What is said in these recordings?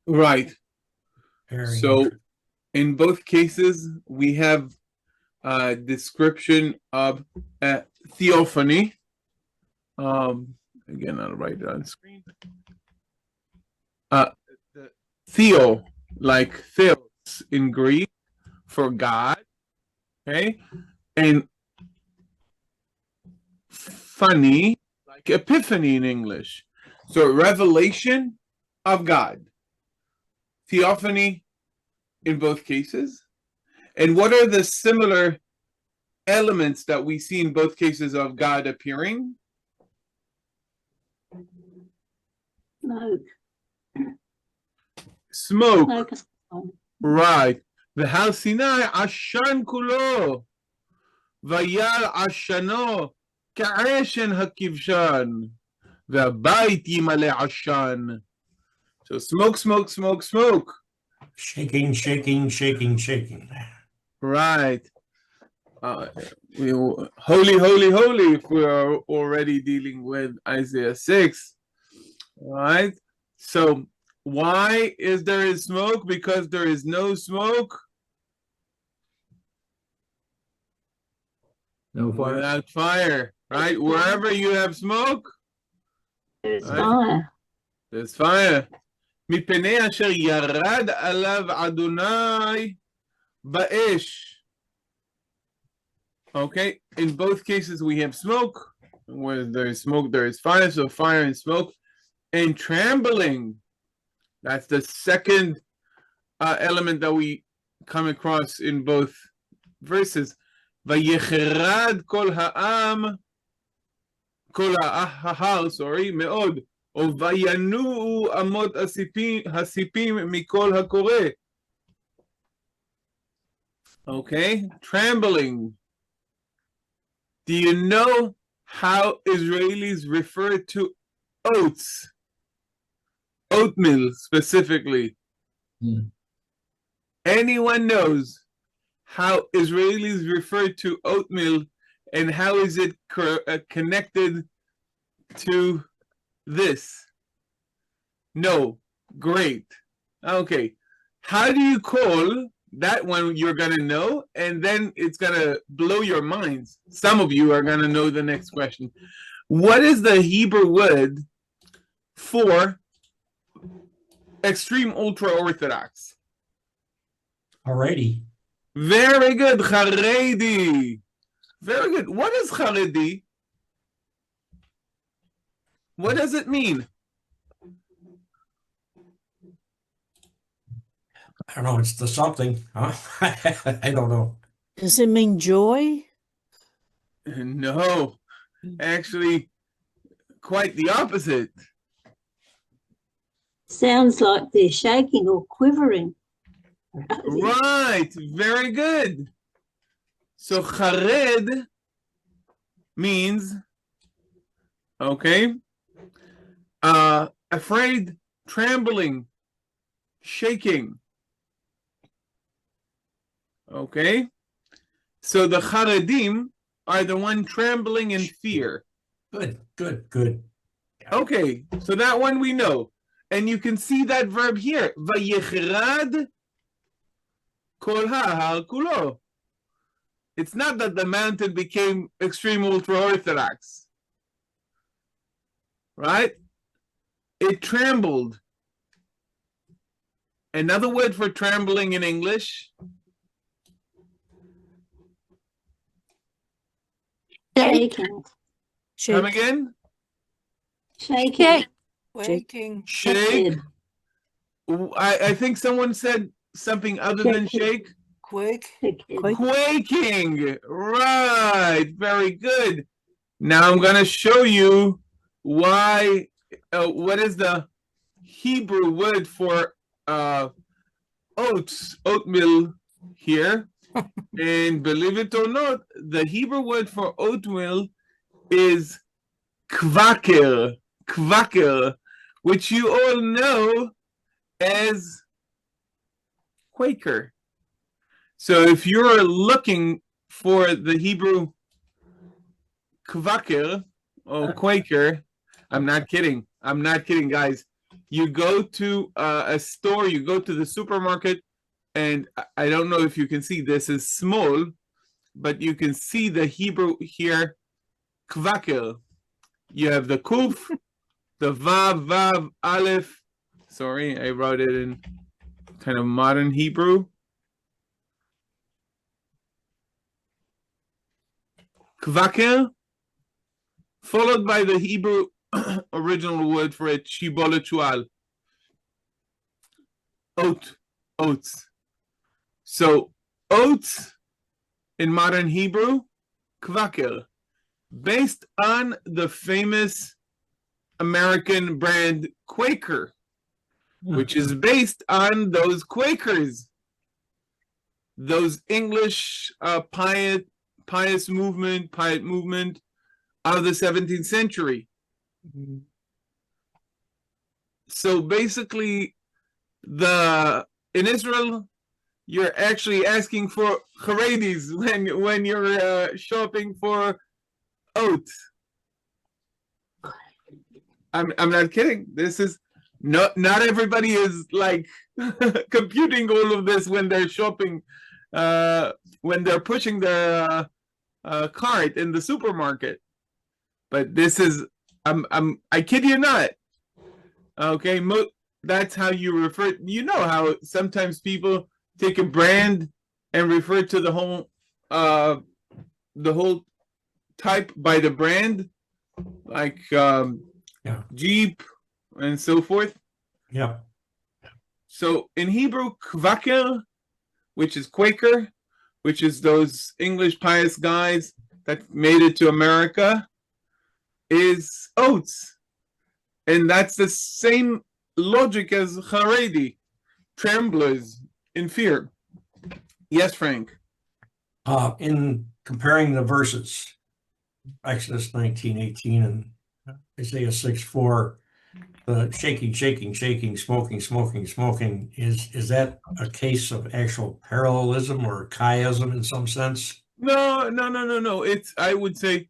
Right. Very So in both cases, we have a description of theophany. Again, I'll write it on screen. The theo, like theos in Greek for God, okay? And funny, like epiphany in English. So revelation of God. Theophany in both cases. And what are the similar elements that we see in both cases of God appearing? Smoke. Right. Mount Sinai Ashan kulo. Vayal Ashano Ka'eshen hakivshan. V'abayit yimale Ashan. So smoke, smoke, smoke, smoke. shaking, shaking, shaking, shaking. Right. Holy, holy, holy, if we are already dealing with Isaiah 6. Right? So why is there smoke? Because there is no smoke. No fire. Without fire, right? Wherever you have smoke, There's right? fire. There's fire. מפני אשר ירד עליו אדוני באש. Okay, in both cases we have smoke. Where there is smoke, there is fire. So fire and smoke. And trembling. That's the second element that we come across in both verses. ויחרד כל העם, כל ההר, מאוד, וינועו אמות הסיפים מכל הקורא. Okay, trembling. Do you know how Israelis refer to oats? Oatmeal specifically. Anyone knows how Israelis refer to oatmeal and how is it connected to this? No. Great. Okay. How do you call that one? You're going to know, and then it's going to blow your minds. Some of you are going to know the next question. What is the Hebrew word for extreme ultra-Orthodox? Haredi. Very good, Haredi. Very good. What is Haredi? What does it mean? I don't know. It's the something. Huh? I don't know. Does it mean joy? No. Actually, quite the opposite. Sounds like they're shaking or quivering. Right. Very good. So Hared means, okay, afraid, trembling, shaking. Okay. So the Haredim are the one trembling in fear. Good, good, good. Okay, so that one we know. And you can see that verb here. Vayichrad kol ha'har kulo. It's not that the mountain became extreme ultra-Orthodox. Right? It trembled. Another word for trembling in English? Shaking. Come again? Shaking. Shaking. Shake. I think someone said something other than shake. Quake. Quaking. Right. Very good. Now I'm going to show you why, what is the Hebrew word for oats, oatmeal here. And believe it or not, the Hebrew word for oatmeal is Quaker, which you all know as Quaker. So if you're looking for the Hebrew Quaker or Quaker, I'm not kidding, guys. you go to a store, you go to the supermarket, and I don't know if you can see, this is small, but you can see the Hebrew here, Quaker. You have the kuf, the vav, aleph. Sorry, I wrote it in kind of modern Hebrew. Quaker, followed by the Hebrew original word for it, shibolet shual. Oats. So oats in modern Hebrew, Quaker, based on the famous American brand Quaker, which is based on those Quakers, those English pious movement of the 17th century. So basically, in Israel, you're actually asking for Haredis when you're shopping for oats. I'm not kidding. This is not everybody is like computing all of this when they're shopping, when they're pushing their cart in the supermarket. But this is I kid you not. Okay, that's how you refer. You know how sometimes people take a brand and refer to the whole type by the brand, like Jeep and so forth. Yeah. So in Hebrew, Quaker, which is Quaker, which is those English pious guys that made it to America, is oats. And that's the same logic as Haredi, tremblers in fear. Yes, Frank. In comparing the verses, Exodus 19:18 and Isaiah 6:4, the shaking, smoking, is that a case of actual parallelism or chiasm in some sense? No. It's, I would say,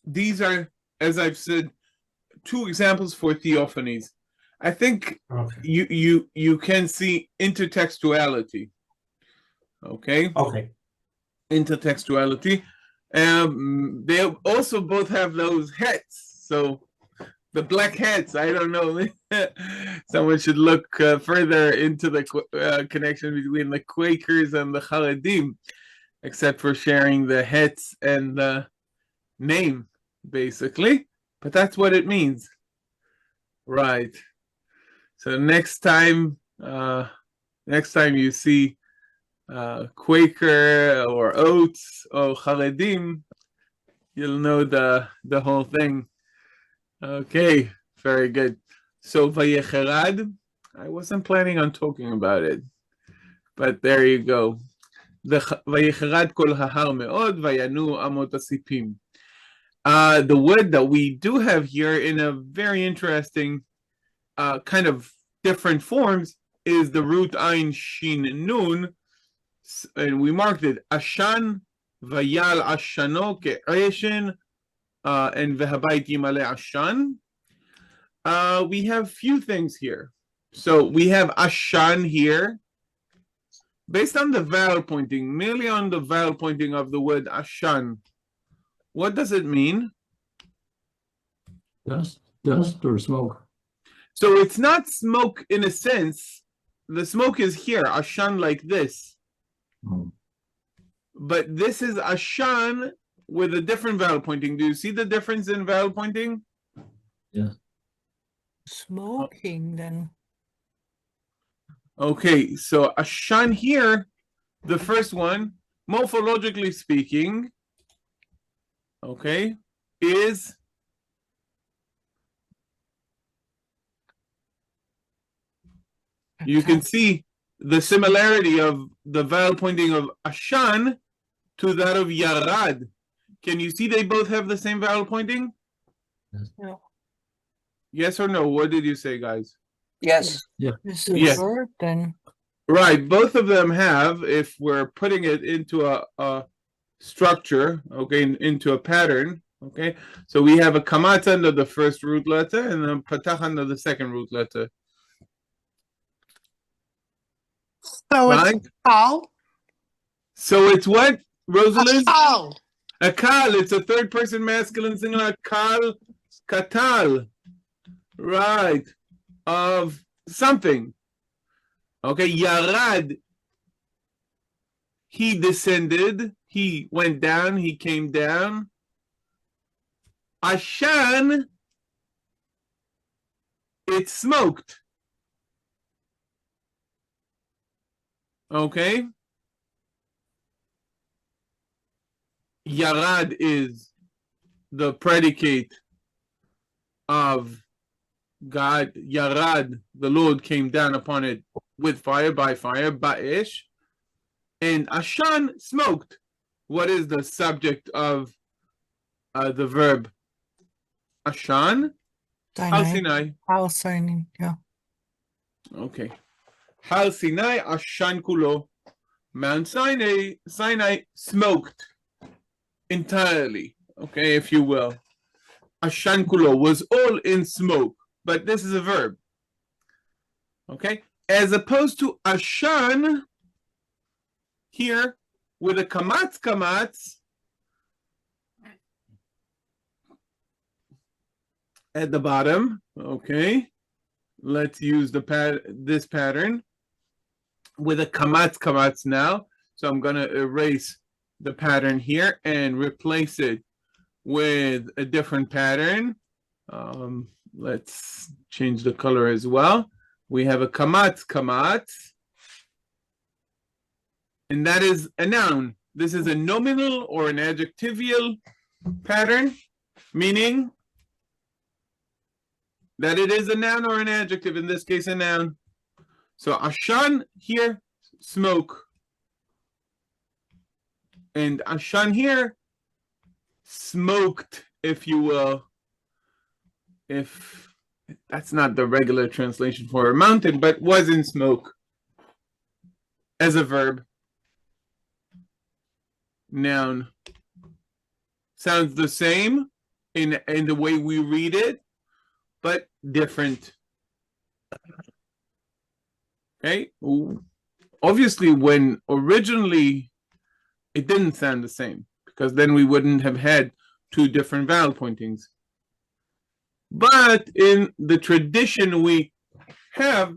these are, as I've said, two examples for theophanies. I think you can see intertextuality. Okay. Intertextuality. They also both have those hats. So the black hats, I don't know. Someone should look further into the connection between the Quakers and the Haredim, except for sharing the hats and the name, basically. But that's what it means. Right. So next time you see Quaker or Oats or Haredim, you'll know the whole thing. Okay, very good. So Vayecherad, I wasn't planning on talking about it, but there you go. Vayecherad kol hahar me'od vayanu amot asipim. The word that we do have here in a very interesting kind of different forms is the root ein shin nun, and we marked it ashan vayal ashano ke'eshen and vehabayit yimale ashan. We have few things here. So we have ashan here, based on the vowel pointing, merely on the vowel pointing of the word ashan. What does it mean? Dust or smoke? So it's not smoke in a sense. The smoke is here, ashan like this. But this is ashan with a different vowel pointing. Do you see the difference in vowel pointing? Yeah. Smoking then. Okay, so ashan here, the first one, morphologically speaking, okay, is you can see the similarity of the vowel pointing of ashan to that of yarad. Can you see they both have the same vowel pointing? No. Yes or no? What did you say, guys? Yes. This is Yes. a verb then. Right, both of them have, if we're putting it into a structure, okay, into a pattern, Okay, so we have a kamatz under the first root letter and a patach under the second root letter. So it's Right? kal. So it's what, Rosalind? Kal. A kal. It's a third person masculine singular. Kal, katal. Right. Of something. Okay, yarad. He descended. He went down. He came down. Ashan. It smoked. Okay. Yarad is the predicate of God. Yarad, the Lord came down upon it with fire, by fire, ba'esh. And Ashan smoked. What is the subject of the verb? Ashan? Har Sinai. Sinai. Kal Sinai. Yeah. Okay. Har Sinai, Ashan kulo. Mount Sinai, Sinai smoked entirely. Okay, if you will. Ashan kulo was all in smoke, but this is a verb. Okay, as opposed to Ashan here with a kamatz at the bottom. Okay, let's use this pattern with a kamatz now. So I'm going to erase the pattern here and replace it with a different pattern. Let's change the color as well. We have a kamatz, and that is a noun. This is a nominal or an adjectival pattern, meaning that it is a noun or an adjective, in this case a noun. So Ashan here, smoke. And Ashan here, smoked, if you will. If that's not the regular translation for a mountain, but was in smoke as a verb. Noun. Sounds the same in the way we read it, but different. Okay? Obviously, when originally it didn't sound the same, because then we wouldn't have had two different vowel pointings. But in the tradition we have,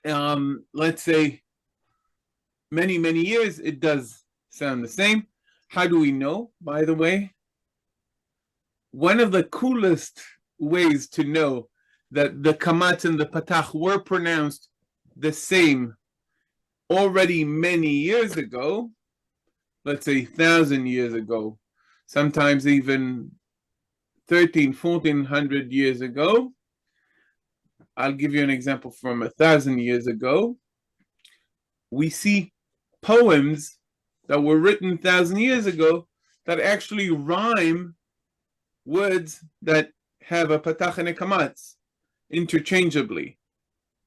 let's say, many, many years, it does sound the same. How do we know, by the way? One of the coolest ways to know that the kamatz and the patach were pronounced the same already many years ago, let's say 1,000 years ago, sometimes even 1,400 years ago. I'll give you an example from 1,000 years ago. We see poems that were written 1,000 years ago that actually rhyme words that have a patach and a kamatz interchangeably.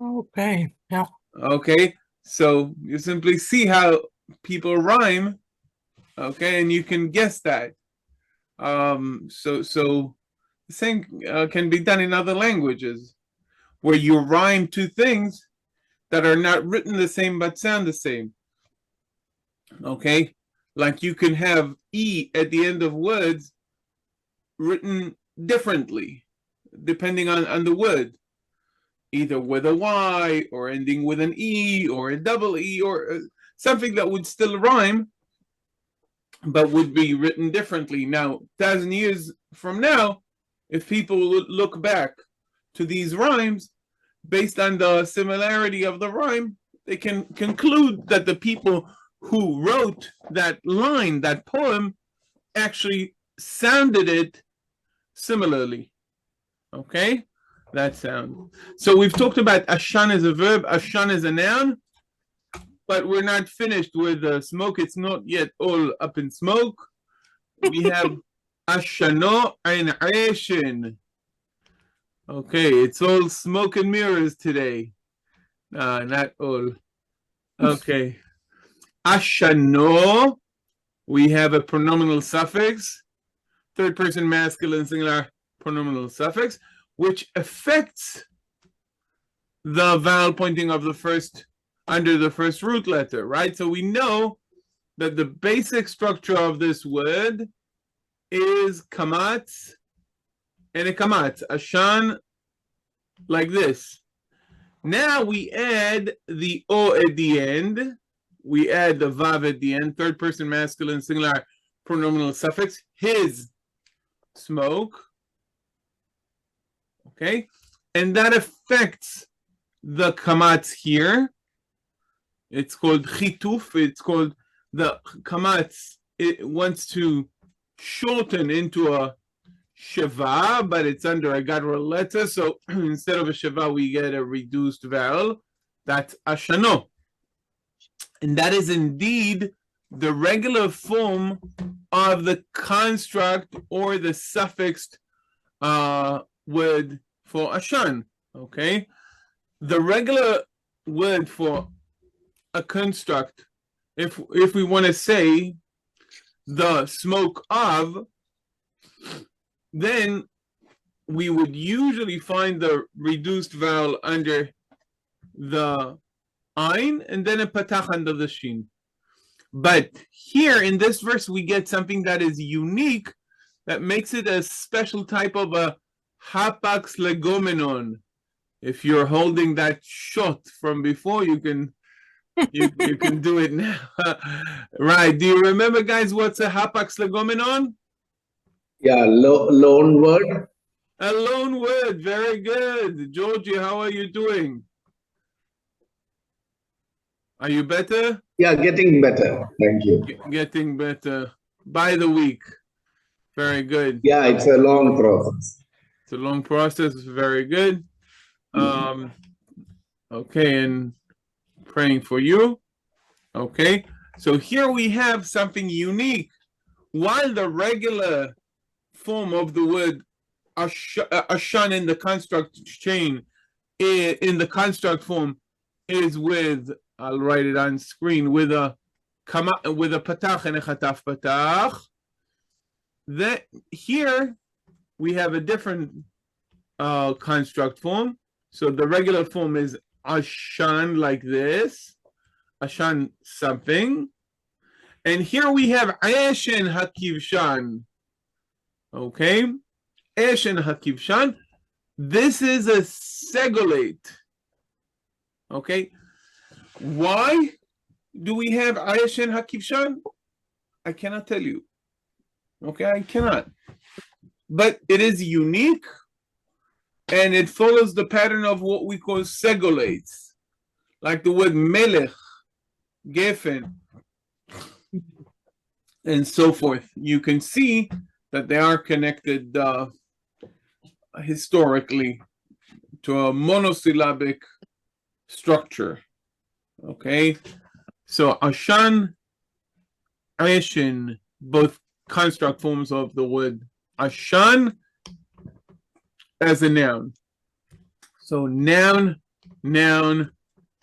Okay. Yeah. Okay, so you simply see how people rhyme. Okay, and you can guess that. So the same can be done in other languages, where you rhyme two things that are not written the same but sound the same. Okay, like you can have E at the end of words written differently, depending on the word, either with a Y or ending with an E or a double E or something that would still rhyme, but would be written differently. Now, 1,000 years from now, if people look back to these rhymes, based on the similarity of the rhyme, they can conclude that the people who wrote that line, that poem, actually sounded it similarly. Okay, that sound. So we've talked about Ashan as a verb, Ashan as a noun, but we're not finished with smoke. It's not yet all up in smoke. We have Ashano and Eshen. Okay, it's all smoke and mirrors today. Not all. Okay. Ashano, we have a pronominal suffix third person masculine singular pronominal suffix, which affects the vowel pointing of the first under the first root letter, right? So we know that the basic structure of this word is kamatz and a kamatz, ashan, like this. Now we add the o at the end. We add the vav at the end, third person masculine singular pronominal suffix, his smoke. Okay, and that affects the kamatz here. It's called chituf. It's called the kamatz. It wants to shorten into a sheva, but it's under a gadol letter. So instead of a sheva, we get a reduced vowel. That's ashano. And that is indeed the regular form of the construct or the suffixed word for ashan. Okay? The regular word for a construct, if we want to say the smoke of, then we would usually find the reduced vowel under the ein and then a patach under the shin. But here in this verse, we get something that is unique, that makes it a special type of a Hapax Legomenon. If you're holding that shot from before, you can you can do it now. Right. Do you remember, guys, what's a Hapax Legomenon? Yeah, loan word. A loan word. Very good. Georgie, how are you doing? Are you better? Yeah, getting better. Thank you. Getting better by the week. Very good. Yeah, it's a long process. It's a long process. Very good. Okay, and praying for you. Okay, so here we have something unique. While the regular form of the word ashan in the construct chain, in the construct form, is with, I'll write it on screen, with a patach and a chataf patach. That here we have a different construct form. So the regular form is ashan, like this, ashan something, and here we have Eshen hakivshan. Okay, Eshen hakivshan. This is a segolate. Okay, why do we have Eshen hakivshan? I cannot tell you. Okay, I cannot. But it is unique, and it follows the pattern of what we call segolates, like the word melech, gefen, and so forth. You can see that they are connected historically to a monosyllabic structure. Okay, so ashan, eshin, both construct forms of the word ashan as a noun. So noun, noun,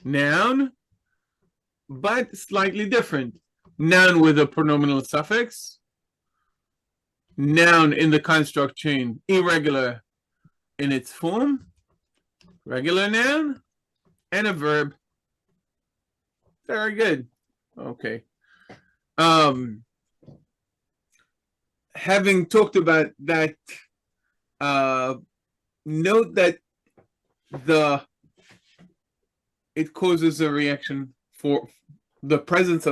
noun, but slightly different. Noun with a pronominal suffix, noun in the construct chain, irregular in its form, regular noun, and a verb. Very good. Okay. Having talked about that, note that it causes a reaction for the presence of